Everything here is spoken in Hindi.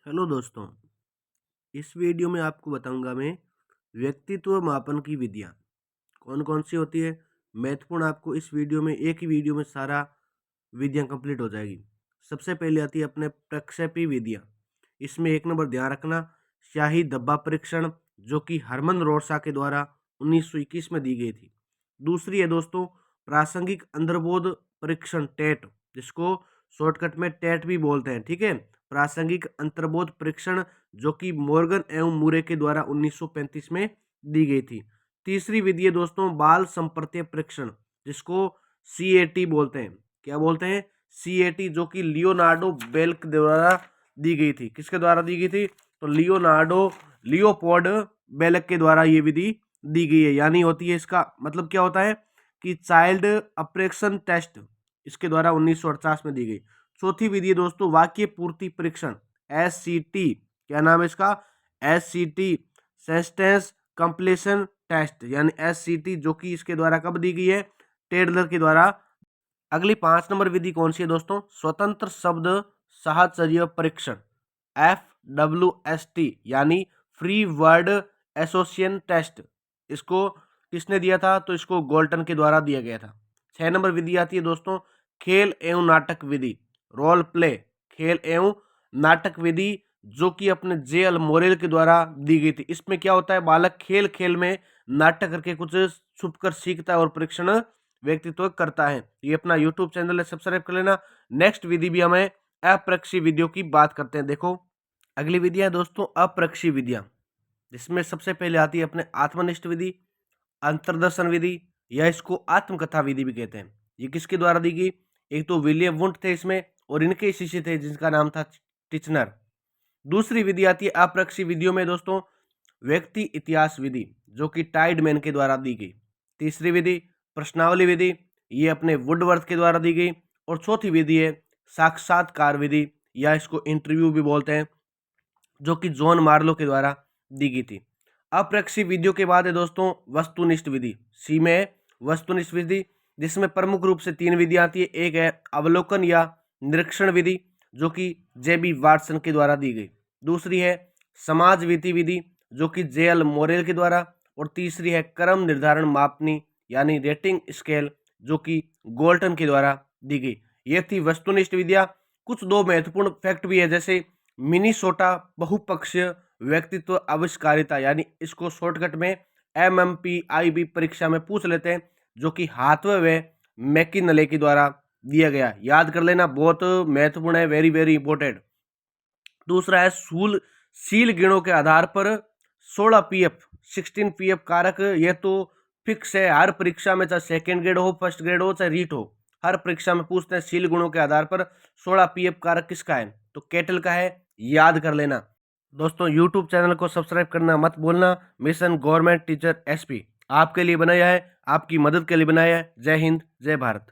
हेलो दोस्तों, इस वीडियो में आपको बताऊंगा मैं व्यक्तित्व मापन की विधियाँ कौन कौन सी होती है। महत्वपूर्ण आपको इस वीडियो में एक ही वीडियो में सारा विधियाँ कंप्लीट हो जाएगी। सबसे पहले आती है अपने प्रक्षेपी विधियाँ। इसमें एक नंबर ध्यान रखना, शाही धब्बा परीक्षण, जो कि हरमन रोरसा के द्वारा 1921 में दी गई थी। दूसरी है दोस्तों प्रासंगिक अंतर्बोध परीक्षण टेट, जिसको शॉर्टकट में टेट भी बोलते हैं, ठीक है। प्रासंगिक अंतर्बोध परीक्षण जो कि मॉर्गन एवं मूरे के द्वारा 1935 में दी गई थी। तीसरी विधि है दोस्तों बाल संपर्त्य परीक्षण, जिसको सीएटी बोलते हैं। क्या बोलते हैं? सीएटी, जो कि लियोनार्डो बेल्क द्वारा दी गई थी। किसके द्वारा दी गई थी? तो लियोपोल्ड बेल्क के द्वारा ये विधि दी गई है। यानी होती है, इसका मतलब क्या होता है कि चाइल्ड अप्रेक्शन टेस्ट, इसके द्वारा 1948 में दी गई। चौथी विधि है दोस्तों वाक्य पूर्ति परीक्षण, एससीटी। क्या नाम है इसका? एससीटी, सेंटेंस कंप्लीशन टेस्ट, यानी एससीटी, जो कि इसके द्वारा कब दी गई है? टेडलर के द्वारा। अगली 5 नंबर विधि कौन सी है दोस्तों? स्वतंत्र शब्द साहचर्य परीक्षण, FWST, यानी फ्री वर्ड एसोसिएशन टेस्ट। इसको किसने दिया था? तो इसको गोल्टन के द्वारा दिया गया था। 6 नंबर विधि आती है दोस्तों खेल एवं नाटक विधि, रोल प्ले, खेल एवं नाटक विधि, जो कि अपने JL मोरेल के द्वारा दी गई थी। इसमें क्या होता है, बालक खेल खेल में नाटक करके कुछ छुपकर सीखता है और परीक्षण व्यक्तित्व करता है। ये अपना YouTube चैनल है, सब्सक्राइब कर लेना। नेक्स्ट विधि भी हमें अप्रक्षी विधियों की बात करते हैं। देखो अगली विधियां दोस्तों अप्रक्षी विधियां, जिसमें सबसे पहले आती है अपने आत्मनिष्ठ विधि, अंतर्दर्शन विधि, या इसको आत्मकथा विधि भी कहते हैं। ये किसके द्वारा दी गई? एक तो विलियम वुंट थे इसमें, और इनके शिष्य थे जिनका नाम था टिचनर। दूसरी विधि आती है अप्रक्षी विधियों में दोस्तों व्यक्ति इतिहास विधि, जो कि टाइडमैन के द्वारा दी गई। तीसरी विधि प्रश्नावली विधि, ये अपने वुडवर्थ के द्वारा दी गई। और चौथी विधि है साक्षात्कार विधि, या इसको इंटरव्यू भी बोलते हैं, जो कि जॉन मार्लो के द्वारा दी गई थी। अप्रक्षी विधियों के बाद है दोस्तों वस्तुनिष्ठ विधि, सी में वस्तुनिष्ठ विधि, जिसमें प्रमुख रूप से 3 विधियां आती है। एक है अवलोकन या निरीक्षण विधि, जो कि JB वाटसन के द्वारा दी गई। दूसरी है समाज विधि, जो कि JL मोरेल के द्वारा। और तीसरी है क्रम निर्धारण मापनी, यानी रेटिंग स्केल, जो कि गोल्टन के द्वारा दी गई। ये थी वस्तुनिष्ठ विधियां। कुछ दो महत्वपूर्ण फैक्ट भी है, जैसे मिनीसोटा बहुपक्षीय व्यक्तित्व आविष्कारिता, यानी इसको शॉर्टकट में MMPIB परीक्षा में पूछ लेते हैं, जो कि हाथवे व मैकिनले के द्वारा दिया गया। याद कर लेना, बहुत महत्वपूर्ण है, वेरी वेरी इंपॉर्टेंट। दूसरा है सील गिणों के आधार पर 16 PF 16 PF कारक, यह तो फिक्स है हर परीक्षा में, चाहे सेकेंड ग्रेड हो, फर्स्ट ग्रेड हो, चाहे रीट हो, हर परीक्षा में पूछते हैं सील गुणों के आधार पर 16 PF कारक किसका है? तो केटल का है। याद कर लेना दोस्तों। यूट्यूब चैनल को सब्सक्राइब करना मत भूलना। मिशन गवर्नमेंट टीचर SP आपके लिए बनाया है, आपकी मदद के लिए बनाया है। जय हिंद, जय भारत।